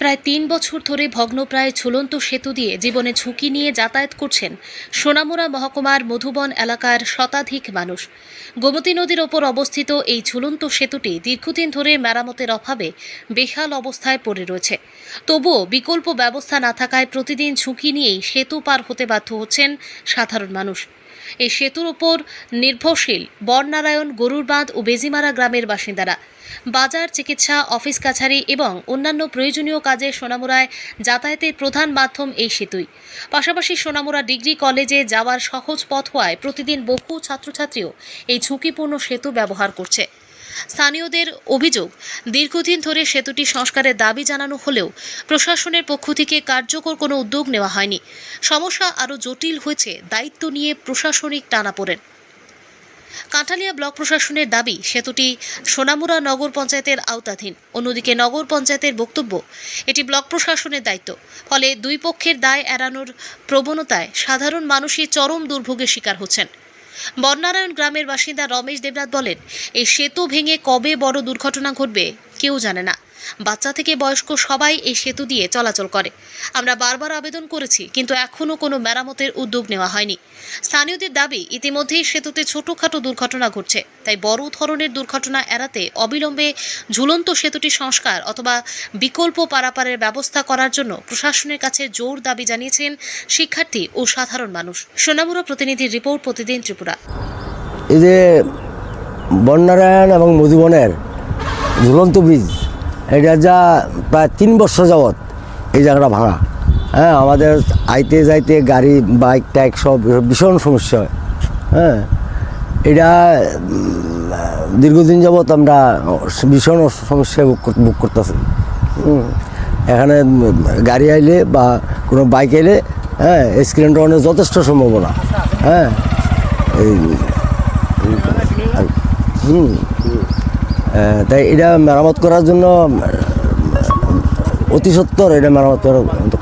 প্রায় ৩ বছর ধরে ভগ্নপ্রায় ঝুলন্ত সেতু দিয়ে জীবনে ঝুঁকি নিয়ে যাতায়াত করছেন সোনামুড়া মহকুমার মধুবন এলাকার শতাধিক মানুষ। গোমতী নদীর ওপর অবস্থিত এই ঝুলন্ত সেতুটি দীর্ঘদিন ধরে মেরামতের অভাবে বেহাল অবস্থায় পড়ে রয়েছে। তবুও বিকল্প ব্যবস্থা না থাকায় প্রতিদিন ঝুঁকি নিয়েই সেতু পার হতে বাধ্য হচ্ছেন সাধারণ মানুষ। এই সেতুর ওপর নির্ভরশীল বরনারায়ণ, গরুরবাঁধ ও বেজিমারা গ্রামের বাসিন্দারা। বাজার, চিকিৎসা, অফিস কাছারি এবং অন্যান্য প্রয়োজনীয় কাজে সোনামুড়ায় যাতায়াতের প্রধান মাধ্যম এই সেতুই। পাশাপাশি সোনামুড়া ডিগ্রি কলেজে যাওয়ার সহজ পথ হওয়ায় প্রতিদিন বহু ছাত্রছাত্রীও এই ঝুঁকিপূর্ণ সেতু ব্যবহার করছে। স্থানীয়দের অভিযোগ, দীর্ঘদিন ধরে সেতুটি সংস্কারের দাবি জানানো হলেও প্রশাসনের পক্ষ থেকে কার্যকর কোনো উদ্যোগ নেওয়া হয়নি। সমস্যা আরও জটিল হয়েছে দায়িত্ব নিয়ে প্রশাসনিক টানাপোড়েন। কাঁঠালিয়া ব্লক প্রশাসনের দাবি, সেতুটি সোনামুড়া নগর পঞ্চায়েতের আওতাধীন। অন্যদিকে নগর পঞ্চায়েতের বক্তব্য, এটি ব্লক প্রশাসনের দায়িত্ব। ফলে দুই পক্ষের দায় এড়ানোর প্রবণতায় সাধারণ মানুষই চরম দুর্ভোগের শিকার হচ্ছেন। বরনারায়ণ গ্রামের বাসিন্দা রমেশ দেবনাথ বলেন, এই সেতু ভেঙে কবে বড় দুর্ঘটনা ঘটবে কেউ জানে না। বাচ্চা থেকে বয়স্ক সবাই এই সেতু দিয়ে চলাচল করে। আমরা বারবার আবেদন করেছি, কিন্তু এখনও কোনো মেরামতের উদ্যোগ নেওয়া হয়নি। স্থানীয়দের দাবি, ইতিমধ্যেই সেতুতে ছোটখাটো দুর্ঘটনা ঘটছে, তাই বড় ধরনের দুর্ঘটনা এড়াতে অবিলম্বে ঝুলন্ত সেতুটি সংস্কার অথবা বিকল্প পারাপারের ব্যবস্থা করার জন্য প্রশাসনের কাছে জোর দাবি জানিয়েছেন শিক্ষার্থী ও সাধারণ মানুষ। সোনামুড়া প্রতিনিধির রিপোর্ট, প্রতিদিন ত্রিপুরা। এই যে বরনারায়ণ এবং মধুবনের ঝুলন্ত ব্রিজ, এটা যা প্রায় 3 বছর যাবৎ এই জায়গাটা ভাঙা। হ্যাঁ, আমাদের আইতে যাইতে গাড়ি, বাইক টাইক সব ভীষণ সমস্যা হয়। হ্যাঁ, এটা দীর্ঘদিন যাবৎ আমরা ভীষণ সমস্যা ভোগ করতেছি। এখানে গাড়ি আইলে বা কোনো বাইক এলে অ্যাক্সিডেন্ট হওয়ার যথেষ্ট সম্ভাবনা। হ্যাঁ, তাই এটা মেরামত করার জন্য অতি সত্বর এটা মেরামত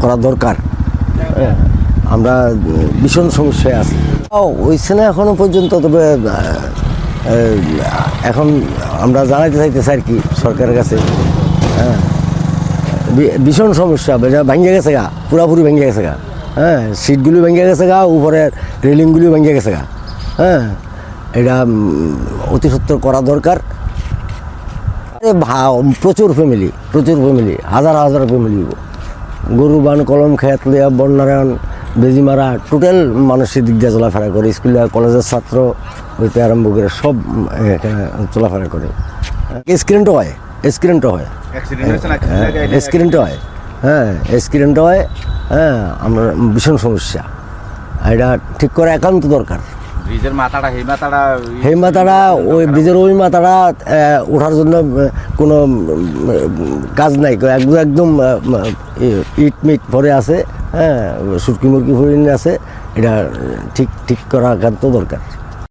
করা দরকার। আমরা ভীষণ সমস্যায় আছি, হয়েছে না এখনো পর্যন্ত। তবে এখন আমরা জানাইতে চাইতেছি আর কি সরকারের কাছে। হ্যাঁ, ভীষণ সমস্যা, ভেঙে গেছে গা, পুরাপুরি ভেঙে গেছে গা। হ্যাঁ, সিটগুলি ভেঙে গেছে গা, উপরের রেলিংগুলিও ভেঙে গেছে গা। হ্যাঁ, এটা অতি সত্বর করা দরকার। প্রচুর ফ্যামিলি, হাজার হাজার ফ্যামিলি, গরুবান, কলম খেত লিয়া, বরনারায়ণ, বেজিমারা, টোটাল মানুষের দিক দিয়ে চলাফেরা করে। স্কুলে কলেজের ছাত্র হইতে আরম্ভ করে সব এখানে চলাফেরা করে। অ্যাক্সিডেন্টও হয়। হ্যাঁ, আমরা ভীষণ সমস্যা, এটা ঠিক করে একান্ত দরকার। ব্রিজের মাথাটা সেই মাথাটা ওই ব্রিজের ওই মাথাটা ওঠার জন্য কোনো কাজ নাই, একদম ইট মিট ভরে আছে। হ্যাঁ, সুটকি মুরকি ভরে আছে। এটা ঠিক করা একান্ত দরকার।